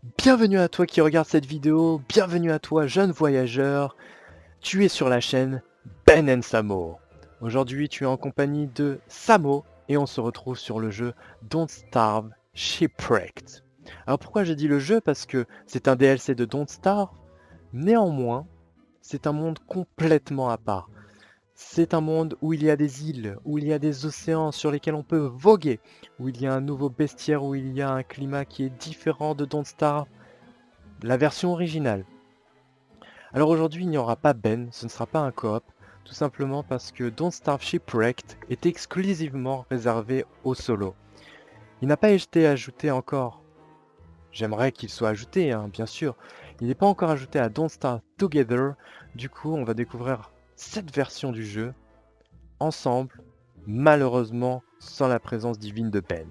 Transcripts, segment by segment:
Bienvenue à toi qui regarde cette vidéo, bienvenue à toi jeune voyageur, tu es sur la chaîne Ben Samo. Aujourd'hui tu es en compagnie de Samo et on se retrouve sur le jeu Don't Starve Shipwrecked. Alors pourquoi j'ai dit le jeu? Parce que c'est un DLC de Don't Starve, néanmoins c'est un monde complètement à part. C'est un monde où il y a des îles, où il y a des océans sur lesquels on peut voguer, où il y a un nouveau bestiaire, où il y a un climat qui est différent de Don't Starve, la version originale. Alors aujourd'hui, il n'y aura pas Ben, ce ne sera pas un coop, tout simplement parce que Don't Starve Shipwrecked est exclusivement réservé au solo. Il n'a pas été ajouté encore. J'aimerais qu'il soit ajouté, hein, bien sûr. Il n'est pas encore ajouté à Don't Starve Together. Du coup, on va découvrir cette version du jeu ensemble, malheureusement sans la présence divine de Ben.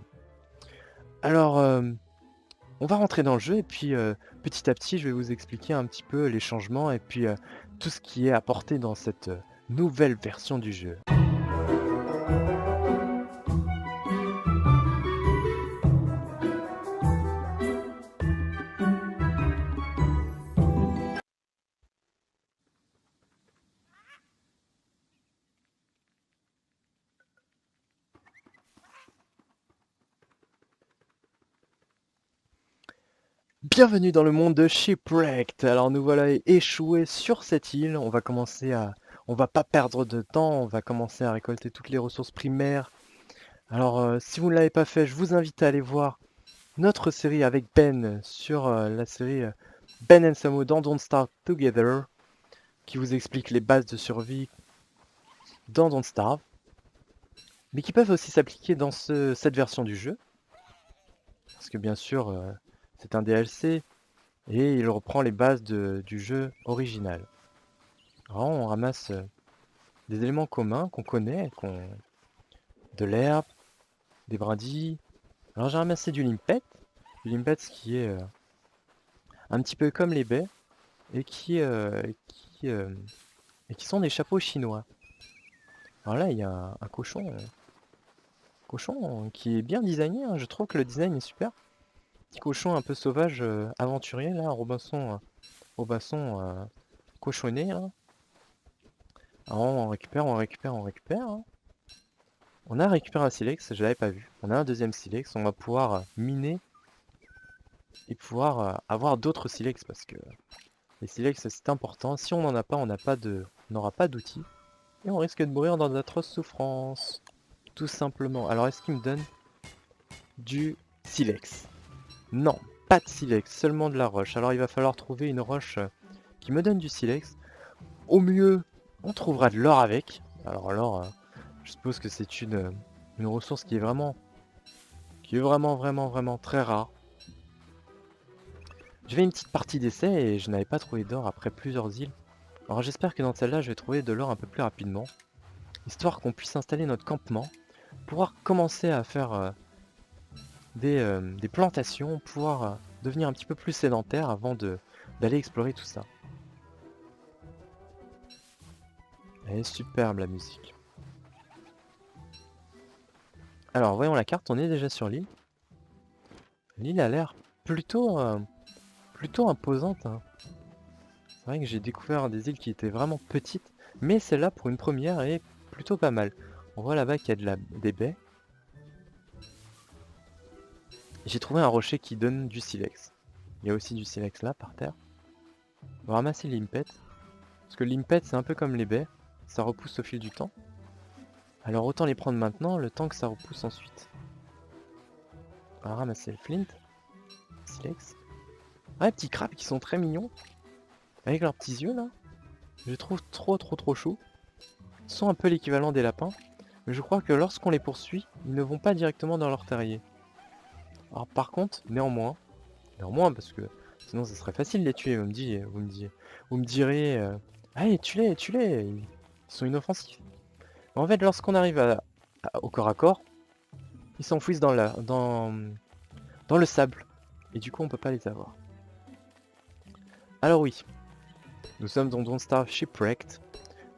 Alors, on va rentrer dans le jeu et puis petit à petit je vais vous expliquer un petit peu les changements et puis tout ce qui est apporté dans cette nouvelle version du jeu. Bienvenue dans le monde de Shipwrecked. Alors nous voilà échoués sur cette île. On va pas perdre de temps. On va commencer à récolter toutes les ressources primaires. Alors si vous ne l'avez pas fait, je vous invite à aller voir notre série avec Ben sur la série Ben and Samo dans Don't Starve Together, qui vous explique les bases de survie dans Don't Starve, mais qui peuvent aussi s'appliquer dans cette version du jeu, parce que bien sûr c'est un DLC et il reprend les bases du jeu original. Alors on ramasse des éléments communs qu'on connaît, de l'herbe, des brindilles. Alors j'ai ramassé du limpet qui est un petit peu comme les baies et qui, euh, et qui sont des chapeaux chinois. Alors là il y a un cochon qui est bien designé, hein. Je trouve que le design est super. Petit cochon un peu sauvage, aventurier là, Robinson cochonné là. Alors on récupère, on récupère, hein. On a récupéré un silex, je l'avais pas vu. On a un deuxième silex, on va pouvoir miner et pouvoir avoir d'autres silex parce que les silex c'est important. Si on n'en a pas, on n'aura pas d'outils et on risque de mourir dans d'atroces souffrances. Tout simplement. Alors est-ce qu'il me donne du silex? Non, pas de silex, seulement de la roche. Alors il va falloir trouver une roche qui me donne du silex. Au mieux, on trouvera de l'or avec. Alors l'or, je suppose que c'est une ressource qui est vraiment très rare. J'ai fait une petite partie d'essai et je n'avais pas trouvé d'or après plusieurs îles. Alors j'espère que dans celle-là, je vais trouver de l'or un peu plus rapidement, histoire qu'on puisse installer notre campement, pouvoir commencer à faire des plantations, pouvoir devenir un petit peu plus sédentaire avant d'aller explorer tout ça. Elle est superbe la musique. Alors voyons la carte, on est déjà sur l'île. L'île a l'air plutôt imposante, hein. C'est vrai que j'ai découvert des îles qui étaient vraiment petites, mais celle-là pour une première est plutôt pas mal. On voit là-bas qu'il y a des baies. J'ai trouvé un rocher qui donne du silex. Il y a aussi du silex là par terre. On va ramasser l'impet. Parce que l'impet c'est un peu comme les baies, ça repousse au fil du temps. Alors autant les prendre maintenant, le temps que ça repousse ensuite. On va ramasser le flint, silex. Ah, les petits crabes qui sont très mignons. Avec leurs petits yeux là. Je les trouve trop choux. Ils sont un peu l'équivalent des lapins. Mais je crois que lorsqu'on les poursuit, ils ne vont pas directement dans leur terrier. Alors par contre, néanmoins parce que sinon ça serait facile de les tuer, vous me direz, allez tue-les, ils sont inoffensifs. Mais en fait, lorsqu'on arrive au corps à corps, ils s'enfouissent dans le sable. Et du coup, on peut pas les avoir. Alors oui, nous sommes dans Don't Starve Shipwrecked.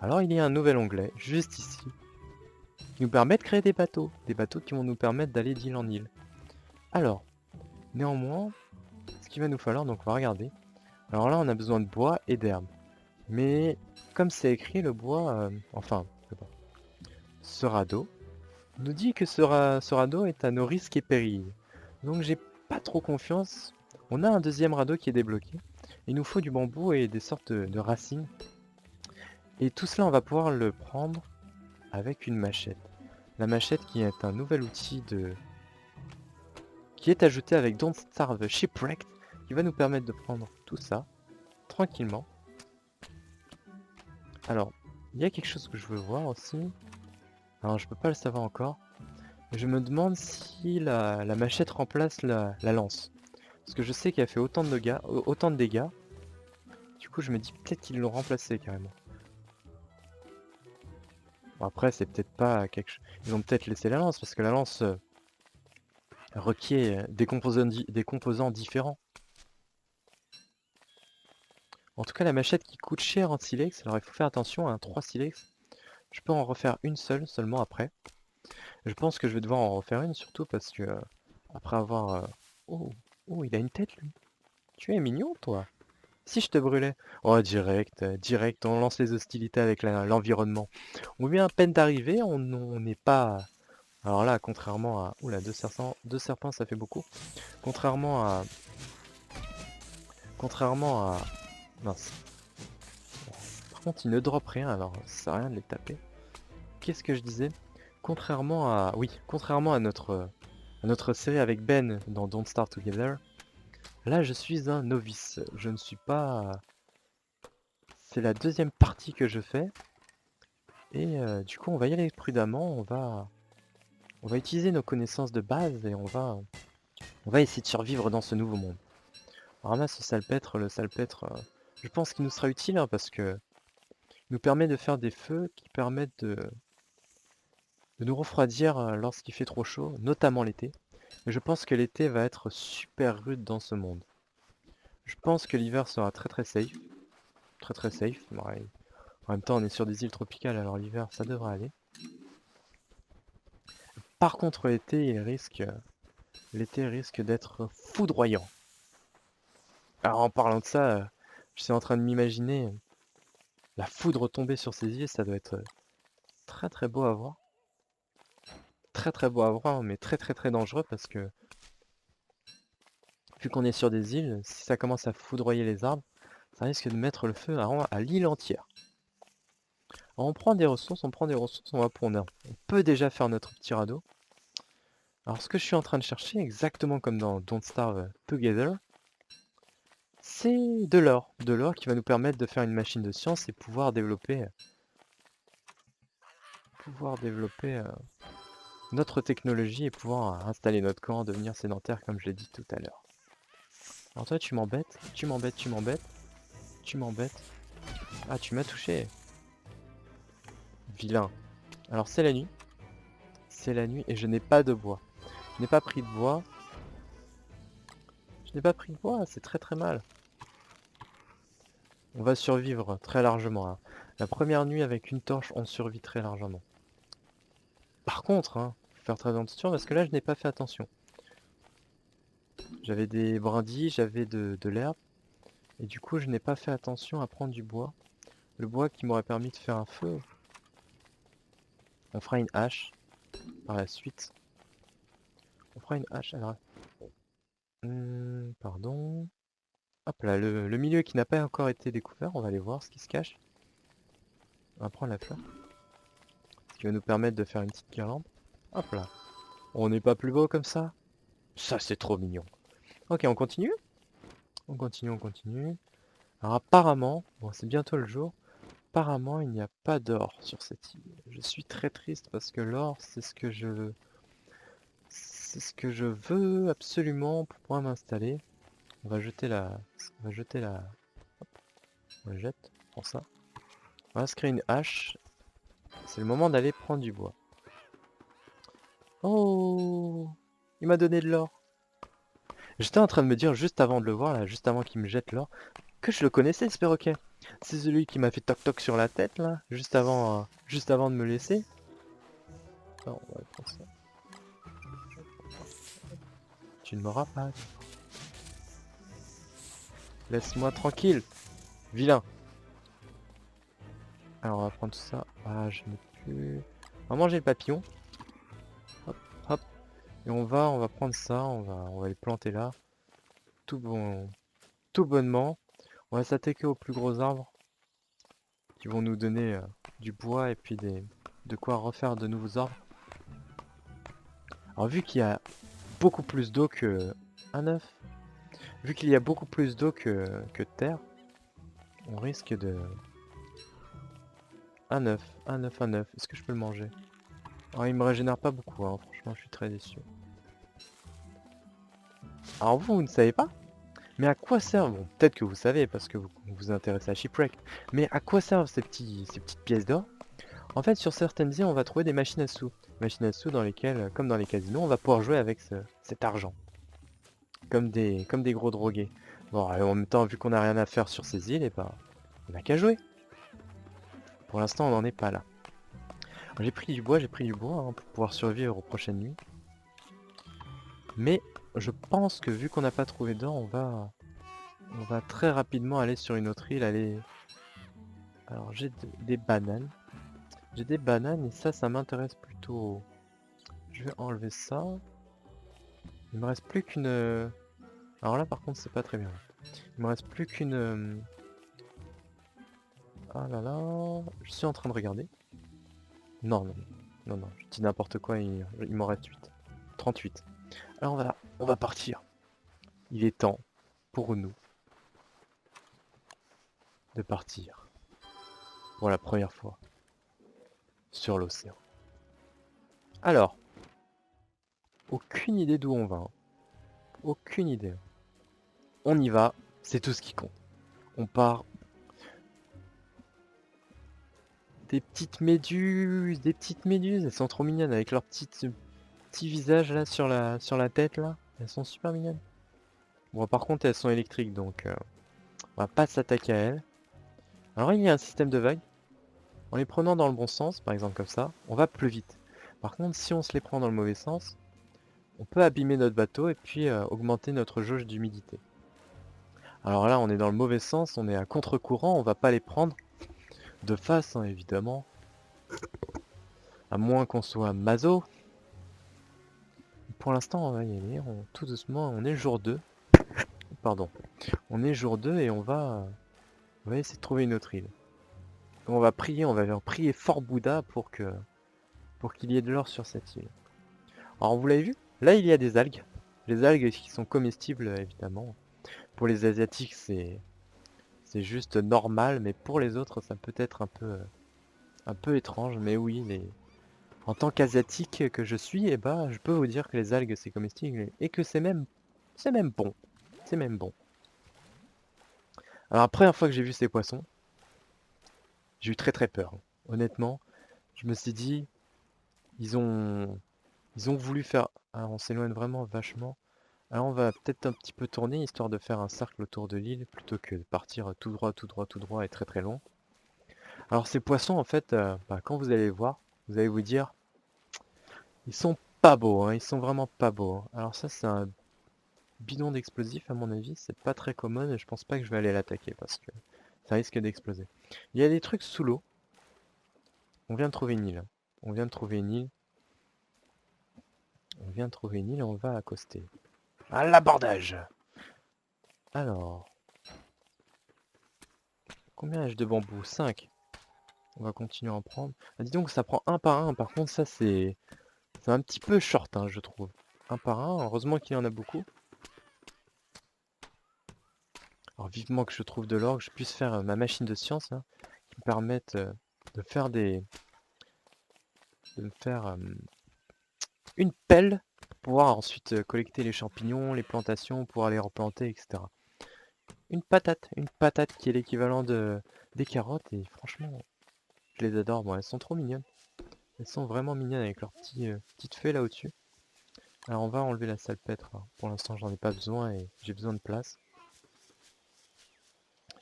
Alors il y a un nouvel onglet, juste ici, qui nous permet de créer des bateaux. Des bateaux qui vont nous permettre d'aller d'île en île. Alors, néanmoins, ce qu'il va nous falloir, donc on va regarder. Alors là, on a besoin de bois et d'herbe. Mais comme c'est écrit, le bois, ce radeau, nous dit que ce radeau est à nos risques et périls. Donc j'ai pas trop confiance. On a un deuxième radeau qui est débloqué. Il nous faut du bambou et des sortes de racines. Et tout cela, on va pouvoir le prendre avec une machette. La machette qui est un nouvel outil qui est ajouté avec Don't Starve Shipwrecked, qui va nous permettre de prendre tout ça tranquillement. Alors, il y a quelque chose que je veux voir aussi. Alors, je peux pas le savoir encore. Je me demande si la machette remplace la lance. Parce que je sais qu'elle fait autant de dégâts. Du coup, je me dis peut-être qu'ils l'ont remplacé carrément. Bon, après, c'est peut-être pas quelque chose. Ils ont peut-être laissé la lance, parce que la lance requiert des composants différents. En tout cas, la machette qui coûte cher en silex, alors il faut faire attention à un 3 silex. Je peux en refaire une seule seulement après. Je pense que je vais devoir en refaire une surtout parce que après avoir... Oh, oh, il a une tête lui. Tu es mignon toi. Si je te brûlais. Oh, direct, on lance les hostilités avec l'environnement. On vient à peine d'arriver, on n'est pas... Alors là, contrairement à... Oula, deux serpents, ça fait beaucoup. Contrairement à... Mince. Par contre, ils ne drop rien, alors ça sert à rien de les taper. Qu'est-ce que je disais? Contrairement à... Oui, contrairement à notre série avec Ben dans Don't Starve Together, là je suis un novice. Je ne suis pas... C'est la deuxième partie que je fais. Et du coup, on va y aller prudemment. On va utiliser nos connaissances de base et on va essayer de survivre dans ce nouveau monde. On ramasse ce salpêtre. Le salpêtre, je pense qu'il nous sera utile hein, parce que il nous permet de faire des feux qui permettent de nous refroidir lorsqu'il fait trop chaud, notamment l'été. Mais je pense que l'été va être super rude dans ce monde. Je pense que l'hiver sera très très safe. Très très safe. Ouais. En même temps, on est sur des îles tropicales, alors l'hiver, ça devrait aller. Par contre, l'été risque d'être foudroyant. Alors en parlant de ça, je suis en train de m'imaginer la foudre tomber sur ces îles, ça doit être très très beau à voir. Très très beau à voir, mais très très très dangereux parce que vu qu'on est sur des îles, si ça commence à foudroyer les arbres, ça risque de mettre le feu à l'île entière. Alors on prend des ressources, on va pour on peut déjà faire notre petit radeau. Alors ce que je suis en train de chercher, exactement comme dans Don't Starve Together, c'est de l'or. De l'or qui va nous permettre de faire une machine de science et pouvoir développer notre technologie et pouvoir installer notre corps, devenir sédentaire comme je l'ai dit tout à l'heure. Alors toi tu m'embêtes, tu m'embêtes, tu m'embêtes, tu m'embêtes. Ah tu m'as touché. Vilain. Alors c'est la nuit. C'est la nuit et je n'ai pas de bois. Je n'ai pas pris de bois. Je n'ai pas pris de bois, c'est très très mal. On va survivre très largement. Hein. La première nuit avec une torche, on survit très largement. Par contre, hein, faut faire très attention parce que là je n'ai pas fait attention. J'avais des brindilles, j'avais de l'herbe. Et du coup je n'ai pas fait attention à prendre du bois. Le bois qui m'aurait permis de faire un feu. On fera une hache par la suite. On fera une hache. Alors... pardon. Hop là, le milieu qui n'a pas encore été découvert, on va aller voir ce qui se cache. On va prendre la fleur. Ce qui va nous permettre de faire une petite guirlande. Hop là. On n'est pas plus beau comme ça? Ça c'est trop mignon. Ok, on continue? On continue, on continue. Alors apparemment, bon c'est bientôt le jour, apparemment il n'y a pas d'or sur cette île. Je suis très triste parce que l'or c'est ce que je veux. C'est ce que je veux absolument pour pouvoir m'installer. On va jeter la... On va jeter la... Hop, on la jette, on prend ça. On va se créer une hache. C'est le moment d'aller prendre du bois. Oh, il m'a donné de l'or. J'étais en train de me dire juste avant de le voir, là, juste avant qu'il me jette l'or, que je le connaissais ce perroquet. C'est celui qui m'a fait toc toc sur la tête là, juste avant de me laisser. Non, on va prendre ça. Tu ne m'auras pas. Laisse-moi tranquille. Vilain. Alors on va prendre tout ça. Ah, je n'ai plus... On va manger le papillon. Hop, hop. Et on va prendre ça, on va les planter là. Tout bonnement. On va s'attaquer aux plus gros arbres qui vont nous donner du bois et puis de quoi refaire de nouveaux arbres. Alors vu qu'il y a beaucoup plus d'eau que... Un œuf. Vu qu'il y a beaucoup plus d'eau que de terre, on risque de... Un œuf. Est-ce que je peux le manger? Alors il me régénère pas beaucoup, hein. Franchement je suis très déçu. Alors vous ne savez pas? Mais à quoi servent, bon peut-être que vous savez parce que vous vous intéressez à Shipwreck, mais à quoi servent ces petites pièces d'or? En fait sur certaines îles on va trouver des machines à sous. Machines à sous dans lesquelles, comme dans les casinos, on va pouvoir jouer avec cet argent. Comme des gros drogués. Bon et en même temps vu qu'on n'a rien à faire sur ces îles, et ben on n'a qu'à jouer. Pour l'instant on n'en est pas là. J'ai pris du bois hein, pour pouvoir survivre aux prochaines nuits. Mais je pense que vu qu'on n'a pas trouvé d'or, on va très rapidement aller sur une autre île, aller... Alors j'ai des bananes. J'ai des bananes et ça m'intéresse plutôt. Je vais enlever ça. Il me reste plus qu'une... Alors là par contre c'est pas très bien. Il me reste plus qu'une... Ah là là... Je suis en train de regarder. Non, je dis n'importe quoi, il m'en reste 8. 38. Alors voilà, on va partir. Il est temps pour nous de partir. Pour la première fois. Sur l'océan. Alors, aucune idée d'où on va. Hein. Aucune idée. On y va, c'est tout ce qui compte. On part. Des petites méduses, elles sont trop mignonnes avec leurs petits visages là sur la tête là. Elles sont super mignonnes. Bon par contre elles sont électriques donc on va pas s'attaquer à elles. Alors il y a un système de vagues. En les prenant dans le bon sens, par exemple comme ça, on va plus vite. Par contre si on se les prend dans le mauvais sens, on peut abîmer notre bateau et puis augmenter notre jauge d'humidité. Alors là on est dans le mauvais sens, on est à contre-courant, on va pas les prendre de face hein, évidemment. À moins qu'on soit maso. Pour l'instant on va y aller, tout doucement, on est jour 2. Pardon. On est jour 2 et on va essayer de trouver une autre île. On va prier Fort Bouddha pour qu'il y ait de l'or sur cette île. Alors vous l'avez vu? Là il y a des algues. Les algues qui sont comestibles évidemment. Pour les asiatiques c'est juste normal, mais pour les autres ça peut être un peu étrange. Mais oui, en tant qu'asiatique que je suis, eh ben, je peux vous dire que les algues c'est comestible et que c'est même bon. C'est même bon. Alors la première fois que j'ai vu ces poissons, j'ai eu très peur. Honnêtement, je me suis dit, ils ont voulu faire... Alors on s'éloigne vraiment vachement. Alors on va peut-être un petit peu tourner, histoire de faire un cercle autour de l'île, plutôt que de partir tout droit et très loin. Alors ces poissons, en fait, quand vous allez les voir, vous allez vous dire, ils sont pas beaux, hein, ils sont vraiment pas beaux. Hein. Alors ça c'est un bidon d'explosif à mon avis, c'est pas très commode et je pense pas que je vais aller l'attaquer parce que ça risque d'exploser. Il y a des trucs sous l'eau. On vient de trouver une île. On vient de trouver une île. Et on va accoster. À l'abordage! Alors... Combien ai-je de bambou? 5. On va continuer à en prendre. Ah, dis donc, ça prend un par un. Par contre, ça c'est un petit peu short, hein, je trouve. Un par un, heureusement qu'il y en a beaucoup. Alors vivement que je trouve de l'or, que je puisse faire ma machine de science, hein, qui me permette de faire une pelle pour pouvoir ensuite collecter les champignons, les plantations, pouvoir les replanter, etc. Une patate qui est l'équivalent des carottes et franchement, je les adore. Bon, elles sont trop mignonnes. Elles sont vraiment mignonnes avec leurs petites feuilles là au-dessus. Alors on va enlever la salpêtre. Pour l'instant, j'en ai pas besoin et j'ai besoin de place.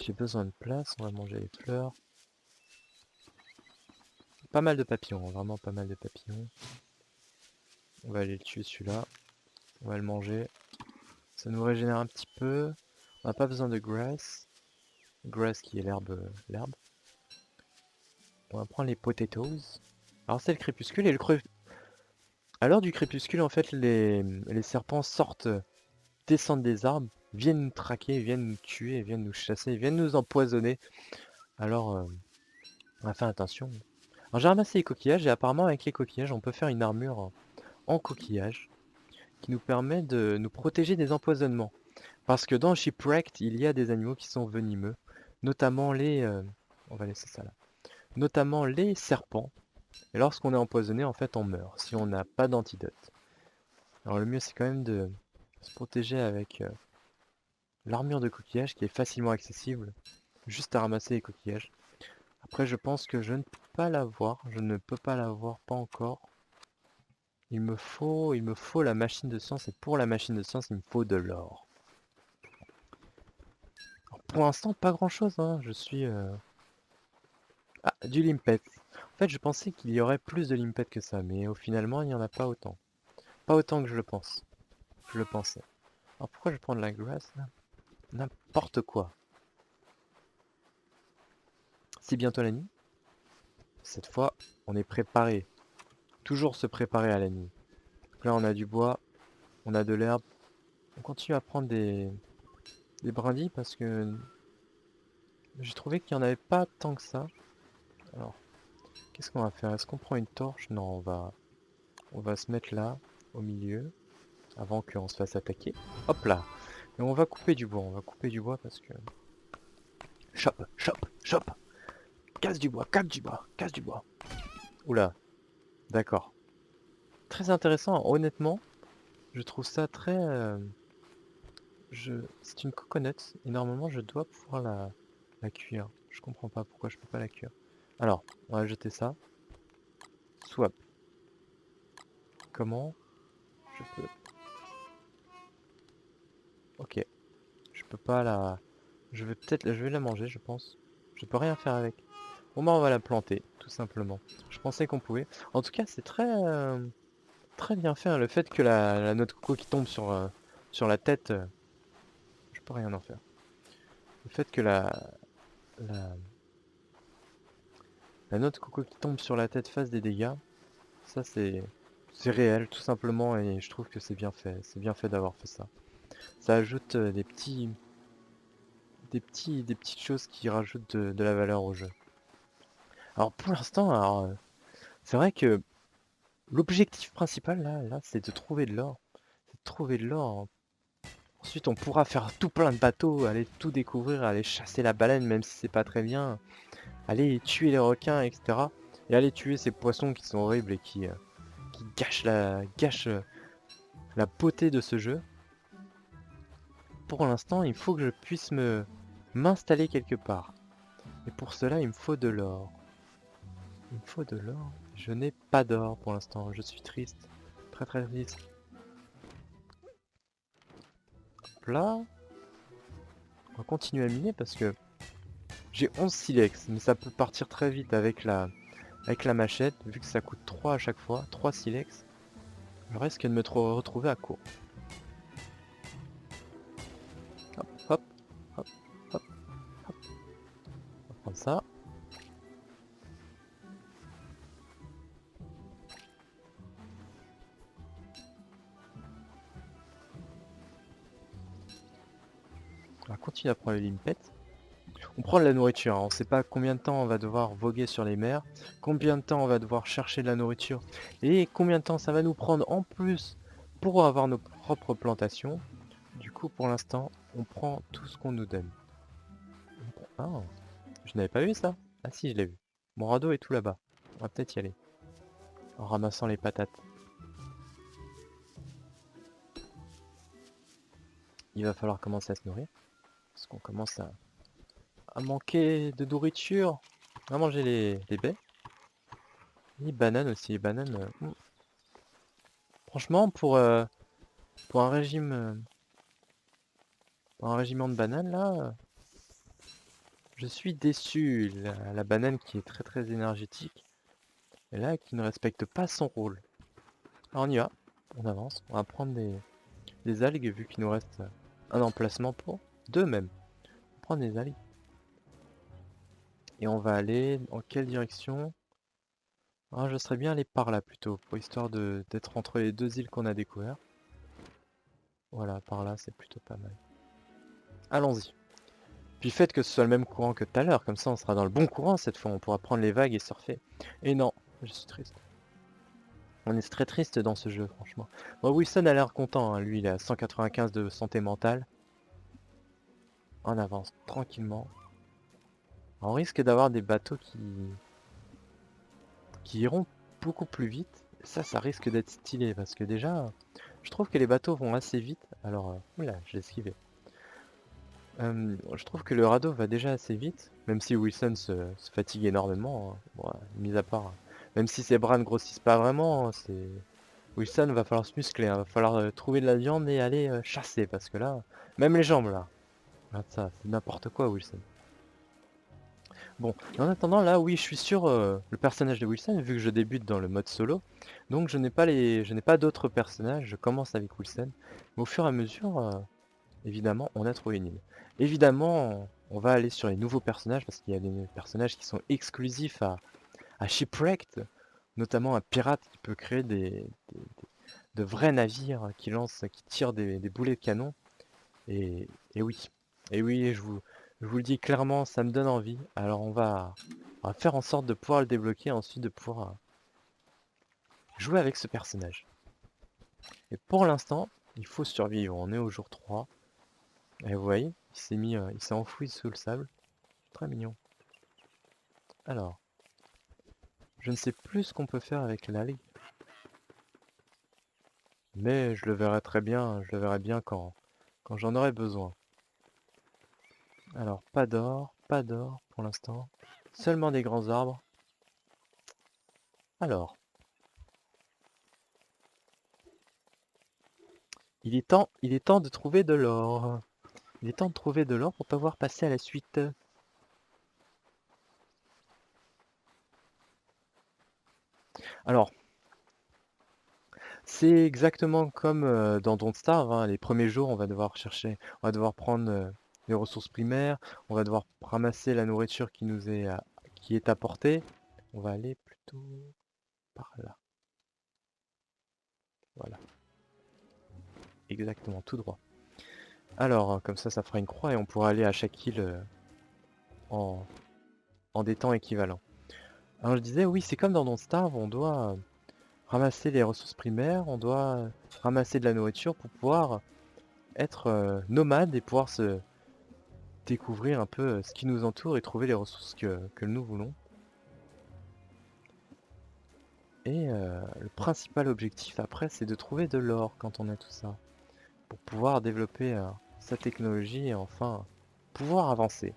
On va manger les fleurs. Pas mal de papillons, vraiment pas mal de papillons. On va aller le tuer celui-là. On va le manger. Ça nous régénère un petit peu. On n'a pas besoin de grass. Grass qui est l'herbe. On va prendre les potatoes. Alors c'est le crépuscule et à l'heure du crépuscule en fait les serpents sortent, descendent des arbres, viennent nous traquer, viennent nous tuer, viennent nous chasser, viennent nous empoisonner. Alors on va faire attention. Alors j'ai ramassé les coquillages et apparemment avec les coquillages on peut faire une armure en coquillage qui nous permet de nous protéger des empoisonnements. Parce que dans Shipwrecked il y a des animaux qui sont venimeux, notamment on va laisser ça là. Notamment les serpents. Et lorsqu'on est empoisonné, en fait, on meurt si on n'a pas d'antidote. Alors le mieux, c'est quand même de se protéger avec l'armure de coquillage qui est facilement accessible, juste à ramasser les coquillages. Après, je pense que je ne peux pas l'avoir, je ne peux pas l'avoir, pas encore. Il me faut la machine de science, et pour la machine de science, il me faut de l'or. Pour l'instant, pas grand-chose, hein. Je suis... Ah, du limpet. En fait, je pensais qu'il y aurait plus de limpet que ça, mais finalement, il n'y en a pas autant. Pas autant que je le pense. Je le pensais. Alors pourquoi je prends de la graisse là? N'importe quoi. C'est bientôt la nuit. Cette fois, on est préparé. Toujours se préparer à la nuit. Donc là, on a du bois, on a de l'herbe. On continue à prendre des brindilles parce que j'ai trouvé qu'il n'y en avait pas tant que ça. Alors, qu'est-ce qu'on va faire? Est-ce qu'on prend une torche? Non, on va se mettre là, au milieu, avant qu'on se fasse attaquer. Hop là! Et on va couper du bois. On va couper du bois parce que... Chop, chop, chop! Casse du bois, casse du bois, casse du bois. Oula, d'accord. Très intéressant, honnêtement. Je trouve ça très... C'est une coconut, et normalement je dois pouvoir la cuire. Je comprends pas pourquoi je peux pas la cuire. Alors, on va jeter ça. Swap. Comment je peux... Ok. Je peux pas la... Je vais la manger, je pense. Je peux rien faire avec. Bon bah on va la planter, tout simplement. Je pensais qu'on pouvait. En tout cas, c'est très bien fait, hein. Le fait que la noix de coco qui tombe sur la tête, je peux rien en faire. Le fait que la, la noix de coco qui tombe sur la tête fasse des dégâts, ça c'est réel tout simplement et je trouve que c'est bien fait. C'est bien fait d'avoir fait ça. Ça ajoute des petites choses qui rajoutent de la valeur au jeu. Alors pour l'instant, c'est vrai que l'objectif principal là c'est de trouver de l'or. C'est de trouver de l'or. Ensuite on pourra faire tout plein de bateaux, aller tout découvrir, aller chasser la baleine même si c'est pas très bien. Aller tuer les requins, etc. Et aller tuer ces poissons qui sont horribles et qui gâchent la beauté de ce jeu. Pour l'instant, il faut que je puisse m'installer quelque part. Et pour cela, il me faut de l'or. Il me faut de l'or. Je n'ai pas d'or pour l'instant. Je suis triste. Très très triste. Hop là. On va continuer à miner parce que j'ai 11 silex. Mais ça peut partir très vite avec la machette. Vu que ça coûte 3 à chaque fois. 3 silex. Je risque de me retrouver à court. Hop, hop, hop, hop, hop. On va prendre ça. On va continuer à prendre les limpets. On prend de la nourriture, hein. On sait pas combien de temps on va devoir voguer sur les mers, combien de temps on va devoir chercher de la nourriture, et combien de temps ça va nous prendre en plus pour avoir nos propres plantations. Du coup, pour l'instant, on prend tout ce qu'on nous donne. Ah, je n'avais pas vu ça. Ah si, je l'ai vu. Mon radeau est tout là-bas. On va peut-être y aller. En ramassant les patates. Il va falloir commencer à se nourrir. Parce qu'on commence à manquer de nourriture. On va manger les baies. Les bananes aussi. Les bananes... Franchement, pour un régime... pour un régiment de bananes, là... je suis déçu. La banane qui est très très énergétique. Et là, qui ne respecte pas son rôle. Alors on y va. On avance. On va prendre des algues vu qu'il nous reste un emplacement pour. 2 même. On va prendre des alliés. Et on va aller en quelle direction? Ah, je serais bien allé par là plutôt, pour histoire d'être entre les 2 îles qu'on a découvert. Voilà, par là, c'est plutôt pas mal. Allons-y. Puis faites que ce soit le même courant que tout à l'heure, comme ça on sera dans le bon courant cette fois, on pourra prendre les vagues et surfer. Et non, je suis triste. On est très triste dans ce jeu, franchement. Bon, Wilson a l'air content, hein. Lui il est à 195 de santé mentale. On avance tranquillement. On risque d'avoir des bateaux qui iront beaucoup plus vite. Ça risque d'être stylé, parce que déjà, je trouve que les bateaux vont assez vite. Alors, oula, je l'ai esquivé. Je trouve que le radeau va déjà assez vite, même si Wilson se fatigue énormément, hein. Bon, mis à part, même si ses bras ne grossissent pas vraiment, hein, Wilson va falloir se muscler, hein, va falloir trouver de la viande et aller chasser, parce que là, même les jambes là, regarde ça, c'est n'importe quoi Wilson. Bon, en attendant là, oui, je suis sur le personnage de Wilson, vu que je débute dans le mode solo, donc je n'ai pas d'autres personnages, je commence avec Wilson, mais au fur et à mesure, évidemment, on a trouvé une île. Évidemment, on va aller sur les nouveaux personnages parce qu'il y a des personnages qui sont exclusifs à Shipwrecked, notamment un pirate qui peut créer de vrais navires qui tirent des boulets de canon. Et, et oui, et oui, je vous le dis clairement, ça me donne envie. Alors on va faire en sorte de pouvoir le débloquer et ensuite de pouvoir jouer avec ce personnage. Et pour l'instant, il faut survivre. On est au jour 3. Et vous voyez, il s'est enfoui sous le sable. Très mignon. Alors, je ne sais plus ce qu'on peut faire avec l'algue. Mais je le verrai très bien, je le verrai bien quand j'en aurai besoin. Alors, pas d'or pour l'instant. Seulement des grands arbres. Alors, il est temps de trouver de l'or. Il est temps de trouver de l'or pour pouvoir passer à la suite. Alors, c'est exactement comme dans Don't Starve, hein. Les premiers jours, on va devoir prendre les ressources primaires, on va devoir ramasser la nourriture qui est apportée. On va aller plutôt par là. Voilà, exactement, tout droit. Alors, comme ça fera une croix et on pourra aller à chaque île en, en des temps équivalents. Alors je disais, oui, c'est comme dans Don't Starve, on doit ramasser les ressources primaires, on doit ramasser de la nourriture pour pouvoir être nomade et pouvoir se découvrir un peu ce qui nous entoure et trouver les ressources que nous voulons. Et le principal objectif après, c'est de trouver de l'or quand on a tout ça, pour pouvoir développer sa technologie et enfin pouvoir avancer.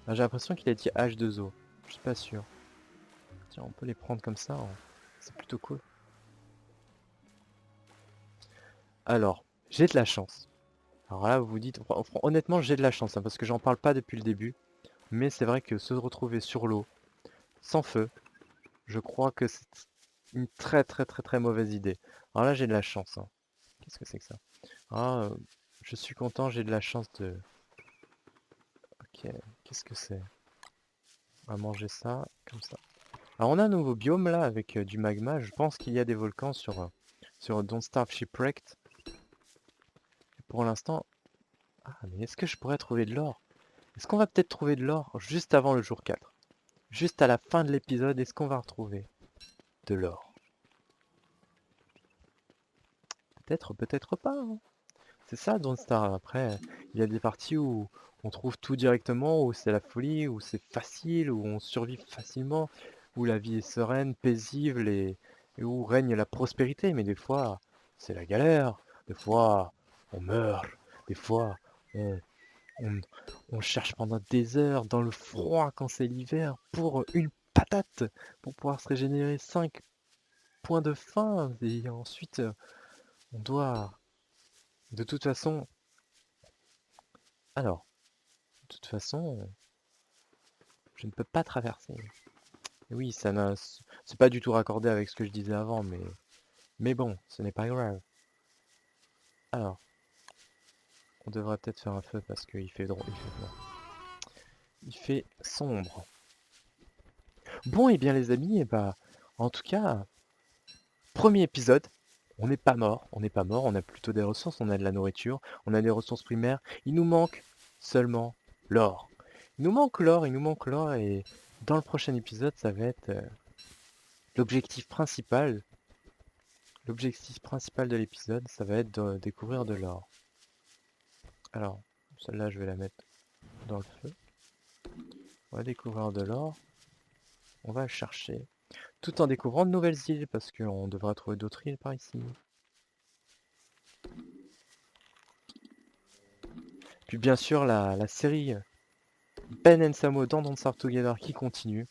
Ah, j'ai l'impression qu'il a dit H2O, je suis pas sûr. Tiens, on peut les prendre comme ça, c'est plutôt cool. Alors, j'ai de la chance. Alors là, vous vous dites, honnêtement, j'ai de la chance, hein, parce que j'en parle pas depuis le début. Mais c'est vrai que se retrouver sur l'eau, sans feu, je crois que c'est une très mauvaise idée. Alors là, j'ai de la chance, hein. Qu'est-ce que c'est que ça? Ah, je suis content, j'ai de la chance de... Ok, qu'est-ce que c'est? On va manger ça, comme ça. Alors on a un nouveau biome là, avec du magma. Je pense qu'il y a des volcans sur Don't Starve Shipwrecked. Pour l'instant... Ah, mais est-ce que je pourrais trouver de l'or? Est-ce qu'on va peut-être trouver de l'or juste avant le jour 4? Juste à la fin de l'épisode, est-ce qu'on va retrouver de l'or? Peut-être, peut-être pas, hein. C'est ça Don't Starve. Après, il y a des parties où on trouve tout directement, où c'est la folie, où c'est facile, où on survit facilement, où la vie est sereine, paisible et où règne la prospérité. Mais des fois, c'est la galère. Des fois, on meurt. Des fois, on, on, on cherche pendant des heures dans le froid quand c'est l'hiver pour une patate, pour pouvoir se régénérer 5 points de faim. Et ensuite, on doit... De toute façon... Alors, de toute façon, je ne peux pas traverser. Et oui, c'est pas du tout raccordé avec ce que je disais avant, mais bon, ce n'est pas grave. Alors, On devrait peut-être faire un feu parce qu'il fait drôle. Il fait sombre. Bon, et bien les amis, et bah, en tout cas, premier épisode. On n'est pas mort, on n'est pas mort, on a plutôt des ressources, on a de la nourriture, on a des ressources primaires. Il nous manque seulement l'or. Il nous manque l'or, il nous manque l'or, et dans le prochain épisode, ça va être l'objectif principal. L'objectif principal de l'épisode, ça va être de découvrir de l'or. Alors, celle-là, je vais la mettre dans le feu. On va découvrir de l'or. On va le chercher. Tout en découvrant de nouvelles îles, parce qu'on devra trouver d'autres îles par ici. Puis bien sûr, la série Ben and Samo dans Don't Starve Together qui continue.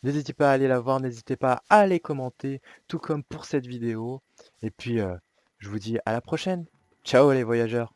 N'hésitez pas à aller la voir, n'hésitez pas à les commenter, tout comme pour cette vidéo. Et puis, je vous dis à la prochaine. Ciao les voyageurs!